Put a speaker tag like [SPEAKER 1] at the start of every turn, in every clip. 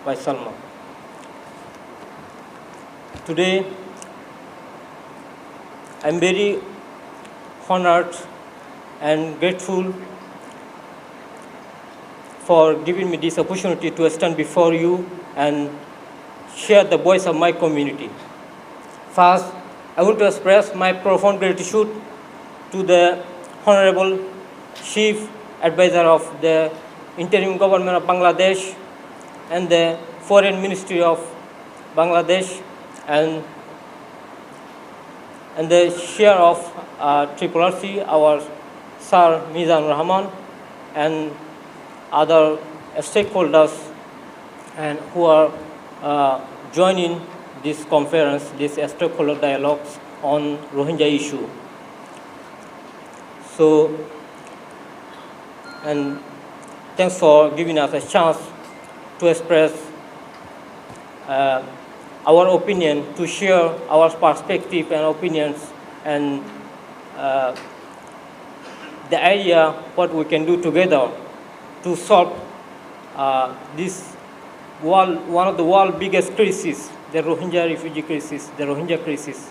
[SPEAKER 1] by Salma. Today, I'm very honored and grateful for giving me this opportunity to stand before you and share the voice of my community. First, I want to express my profound gratitude to the Honorable Chief Advisor of the Interim Government of Bangladesh and the Foreign Ministry of Bangladesh and the Chair of RRC, our Sir Mizan Rahman, and other stakeholders and who are joining this conference, this stakeholder dialogues on Rohingya issue. So, and thanks for giving us a chance to express our opinion, to share our perspective and opinions, and the idea what we can do together to solve this one of the world's biggest crises, the Rohingya refugee crisis, the Rohingya crisis.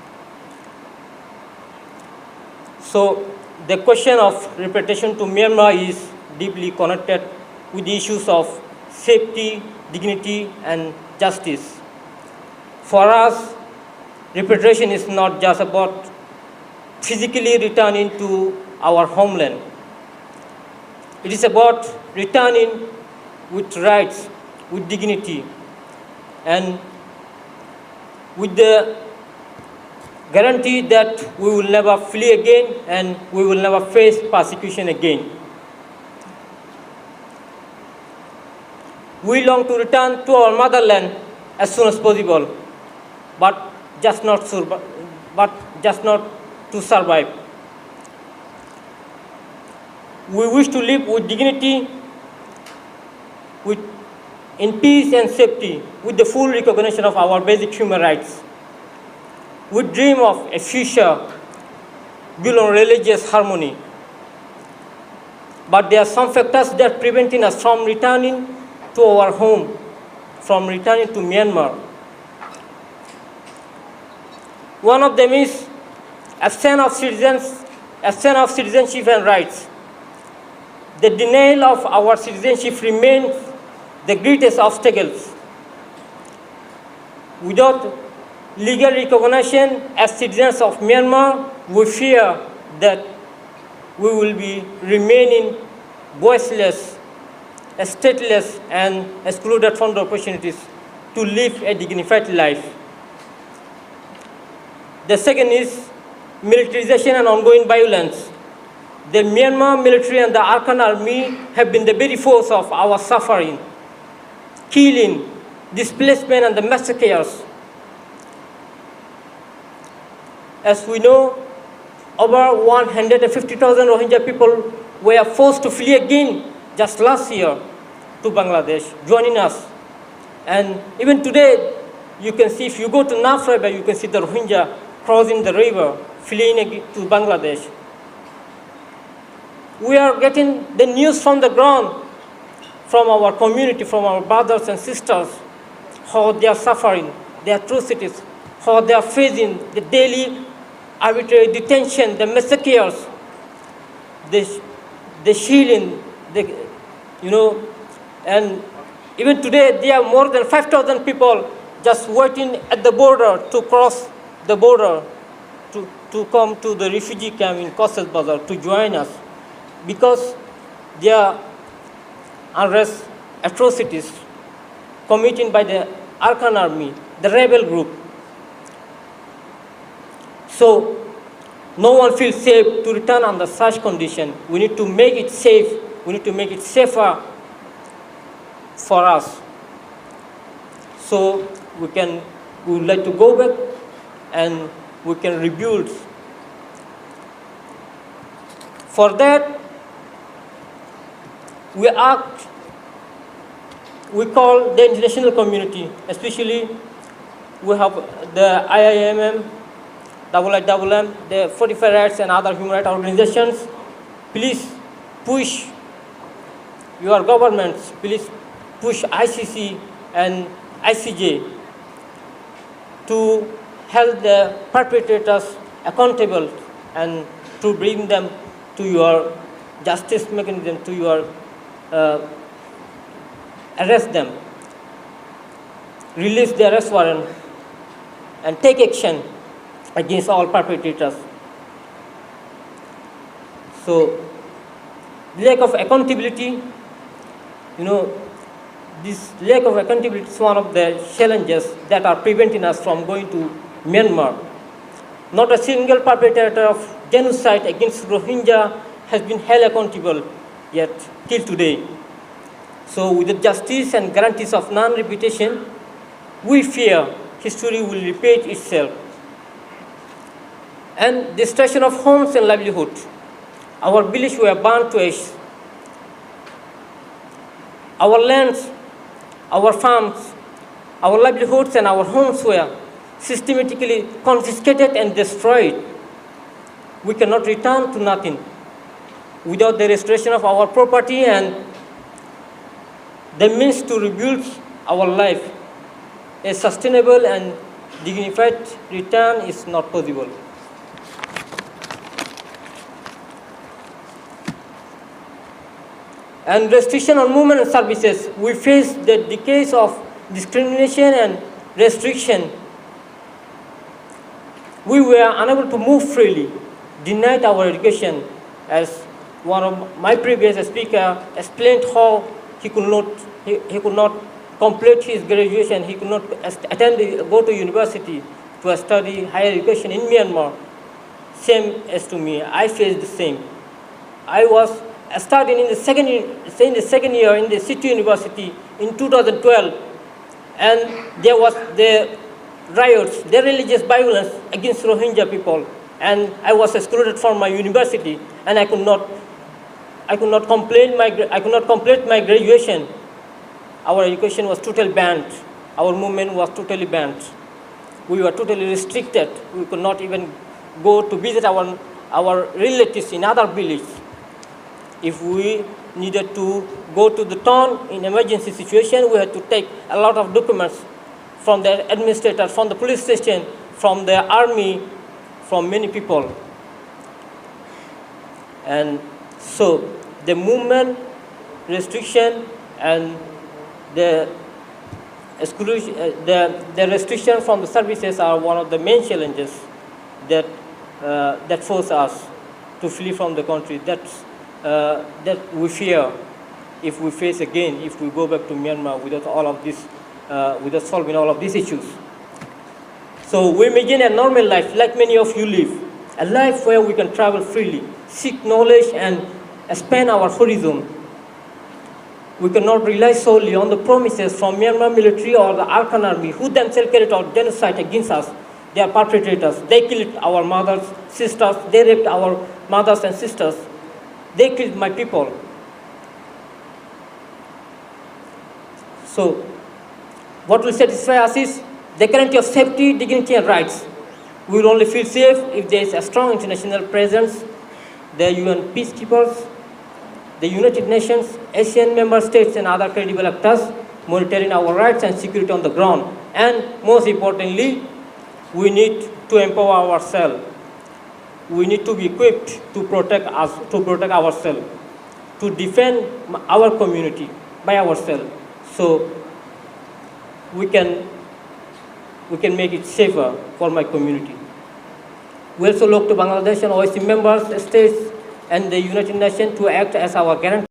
[SPEAKER 1] So the question of repatriation to Myanmar is deeply connected with the issues of safety, dignity, and justice. For us, repatriation is not just about physically returning to our homeland. It is about returning with rights, with dignity, and with the guarantee that we will never flee again and we will never face persecution again. We long to return to our motherland as soon as possible, but just not to survive. We wish to live with dignity, in peace and safety, with the full recognition of our basic human rights. We dream of a future built on religious harmony. But there are some factors that are preventing us from returning to our home, from returning to Myanmar. One of them is absence of citizenship and rights. The denial of our citizenship remains the greatest obstacles. Without legal recognition as citizens of Myanmar, we fear that we will be remaining voiceless, stateless, and excluded from the opportunities to live a dignified life. The second is militarization and ongoing violence. The Myanmar military and the Arkan army have been the very force of our suffering, killing, displacement, and the massacres. As we know, over 150,000 Rohingya people were forced to flee again just last year to Bangladesh, joining us. And even today, you can see, if you go to Naf River, you can see the Rohingya crossing the river, fleeing to Bangladesh. We are getting the news from the ground, from our community, from our brothers and sisters, how they are suffering, the atrocities, how they are facing the daily arbitrary detention, the massacres, the shielding, and even today there are more than 5,000 people just waiting at the border to cross the border to come to the refugee camp in Cox's Bazar to join us, because there are unrest, atrocities committed by the Arkan army, the rebel group. So no one feels safe to return under such condition. We need to make it safe. We need to make it safer for us. So we would like to go back and we can rebuild. For that, we call the international community, especially we have the IIMM, IIMM, the Fortified Rights and other human rights organizations. Please push your governments, please push ICC and ICJ to hold the perpetrators accountable and to bring them to your justice mechanism, to your arrest them, release the arrest warrant, and take action against all perpetrators. So, lack of accountability, this lack of accountability is one of the challenges that are preventing us from going to Myanmar. Not a single perpetrator of genocide against Rohingya has been held accountable yet till today. So with the justice and guarantees of non-repetition, we fear history will repeat itself. And destruction of homes and livelihood. Our villages were burned to ash. Our lands, our farms, our livelihoods and our homes were systematically confiscated and destroyed. We cannot return to nothing without the restoration of our property and the means to rebuild our life. A sustainable and dignified return is not possible. And restriction on movement and services. We face the decades of discrimination and restriction. We were unable to move freely, denied our education, as one of my previous speaker explained how he could not complete his graduation, he could not go to university to study higher education in Myanmar. Same as to me, I faced the same. I was studying in the second year in the city university in 2012, and there was the riots, the religious violence against Rohingya people, and I was excluded from my university, and I could not complete my graduation. Our education was totally banned. Our movement was totally banned. We were totally restricted. We could not even go to visit our relatives in other villages. If we needed to go to the town in emergency situation, we had to take a lot of documents from the administrator, from the police station, from the army, from many people. And so the movement restriction and the exclusion, the restriction from the services are one of the main challenges that force us to flee from the country. That we fear if we face again, if we go back to Myanmar without all of this, without solving all of these issues. So we imagine a normal life, like many of you live, a life where we can travel freely, seek knowledge and expand our horizon. We cannot rely solely on the promises from Myanmar military or the Arkan army, who themselves carried out genocide against us. They are perpetrators. They killed our mothers, sisters. They raped our mothers and sisters. They killed my people. So, what will satisfy us is the guarantee of safety, dignity, and rights. We will only feel safe if there is a strong international presence, the UN peacekeepers, the United Nations, ASEAN member states, and other credible actors monitoring our rights and security on the ground. And most importantly, we need to empower ourselves. We need to be equipped to protect ourselves, to defend our community by ourselves. So we can make it safer for my community. We also look to Bangladesh and OIC members, states, and the United Nations to act as our guarantee.